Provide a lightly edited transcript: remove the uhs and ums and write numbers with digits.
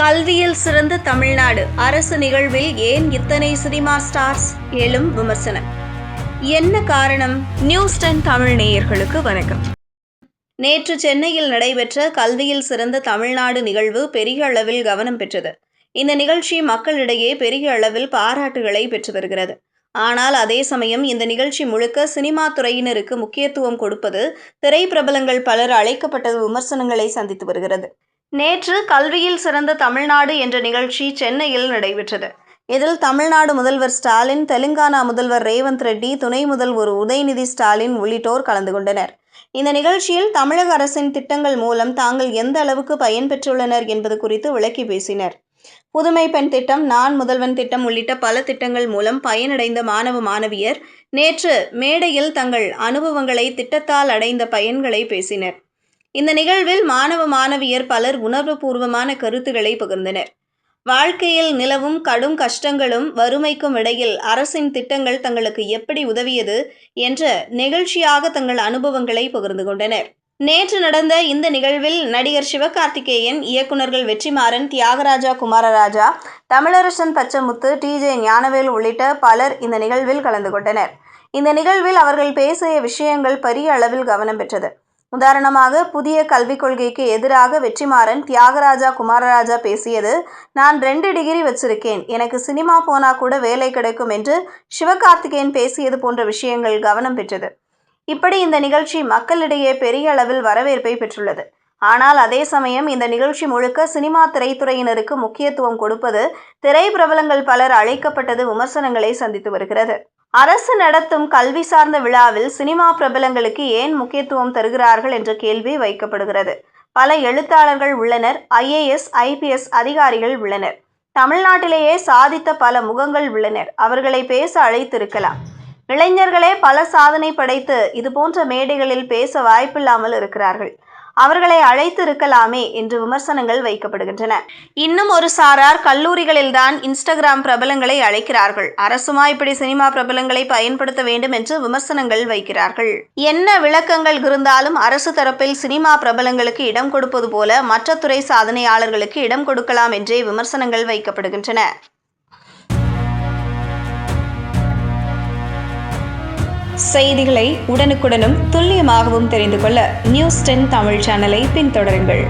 கல்வியில் சிறந்த தமிழ்நாடு அரசு நிகழ்வில் ஏன் இத்தனை சினிமா ஸ்டார்ஸ் எழும் விமர்சனம். என்ன காரணம்? நியூஸ் 10 தமிழ் நேயர்களுக்கு வணக்கம். நேற்று சென்னையில் நடைபெற்ற கல்வியில் சிறந்த தமிழ்நாடு நிகழ்வு பெரிய அளவில் கவனம் பெற்றது. இந்த நிகழ்ச்சி மக்களிடையே பெரிய அளவில் பாராட்டுகளை பெற்று வருகிறது. ஆனால் அதே சமயம் இந்த நிகழ்ச்சி முழுக்க சினிமா துறையினருக்கு முக்கியத்துவம் கொடுப்பது, திரைப்பிரபலங்கள் பலர் அழைக்கப்பட்டது விமர்சனங்களை சந்தித்து வருகிறது. நேற்று கல்வியில் சிறந்த தமிழ்நாடு என்ற நிகழ்ச்சி சென்னையில் நடைபெற்றது. இதில் தமிழ்நாடு முதல்வர் ஸ்டாலின், தெலுங்கானா முதல்வர் ரேவந்த் ரெட்டி, துணை முதல்வர் உதயநிதி ஸ்டாலின் உள்ளிட்டோர் கலந்து கொண்டனர். இந்த நிகழ்ச்சியில் தமிழக அரசின் திட்டங்கள் மூலம் தாங்கள் எந்த அளவுக்கு பயன்பெற்றுள்ளனர் என்பது குறித்து விளக்கி பேசினர். புதுமை பெண் திட்டம், நான் முதல்வன் திட்டம் உள்ளிட்ட பல திட்டங்கள் மூலம் பயனடைந்த மாணவ மாணவியர் நேற்று மேடையில் தங்கள் அனுபவங்களை, திட்டத்தால் அடைந்த பயன்களை பேசினர். இந்த நிகழ்வில் மாணவ மாணவியர் பலர் உணர்வுபூர்வமான கருத்துக்களை பகிர்ந்தனர். வாழ்க்கையில் நிலவும் கடும் கஷ்டங்களும் வறுமைக்கும் இடையில் அரசின் திட்டங்கள் தங்களுக்கு எப்படி உதவியது என்ற நிகழ்ச்சியாக தங்கள் அனுபவங்களை பகிர்ந்து கொண்டனர். நேற்று நடந்த இந்த நிகழ்வில் நடிகர் சிவகார்த்திகேயன், இயக்குநர்கள் வெற்றிமாறன், தியாகராஜா குமாரராஜா, தமிழரசன் பச்சமுத்து, TJ ஞானவேல் உள்ளிட்ட பலர் இந்த நிகழ்வில் கலந்து கொண்டனர். இந்த நிகழ்வில் அவர்கள் பேசிய விஷயங்கள் பெரிய அளவில் கவனம் பெற்றது. உதாரணமாக, புதிய கல்விக் கொள்கைக்கு எதிராக வெற்றிமாறன், தியாகராஜா குமாரராஜா பேசியது, நான் 2 டிகிரி வச்சிருக்கேன், எனக்கு சினிமா போனா கூட வேலை கிடைக்கும் என்று சிவகார்த்திகேயன் பேசியது போன்ற விஷயங்கள் கவனம் பெற்றது. இப்படி இந்த நிகழ்ச்சி மக்களிடையே பெரிய அளவில் வரவேற்பை பெற்றுள்ளது. ஆனால் அதே சமயம் இந்த நிகழ்ச்சி முழுக்க சினிமா திரைத்துறையினருக்கு முக்கியத்துவம் கொடுப்பது, திரைப்பிரபலங்கள் பலர் அழைக்கப்பட்டது விமர்சனங்களை சந்தித்து வருகிறது. அரசு நடத்தும் கல்வி சார்ந்த விழாவில் சினிமா பிரபலங்களுக்கு ஏன் முக்கியத்துவம் தருகிறார்கள் என்ற கேள்வி வைக்கப்படுகிறது. பல எழுத்தாளர்கள் உள்ளனர், IAS, IPS அதிகாரிகள் உள்ளனர். தமிழ்நாட்டிலேயே சாதித்த பல முகங்கள் உள்ளனர். அவர்களை பேச அழைத்திருக்கலாம். இளைஞர்களே பல சாதனை படைத்து இதுபோன்ற மேடைகளில் பேச வாய்ப்பில்லாமல் இருக்கிறார்கள். அவர்களை அழைத்து இருக்கலாமே என்று விமர்சனங்கள் வைக்கப்படுகின்றன. இன்னும் ஒரு சாரார் கல்லூரிகளில்தான் இன்ஸ்டாகிராம் பிரபலங்களை அழைக்கிறார்கள். அரசுமா இப்படி சினிமா பிரபலங்களை பயன்படுத்த வேண்டும் என்று விமர்சனங்கள் வைக்கிறார்கள். என்ன விளக்கங்கள் இருந்தாலும் அரசு தரப்பில் சினிமா பிரபலங்களுக்கு இடம் கொடுப்பது போல மற்ற துறை சாதனையாளர்களுக்கு இடம் கொடுக்கலாம் என்றே விமர்சனங்கள் வைக்கப்படுகின்றன. செய்திகளை உடனுக்குடனும் துல்லியமாகவும் தெரிந்து கொள்ள நியூஸ் 10 தமிழ் சேனலை பின்தொடருங்கள்.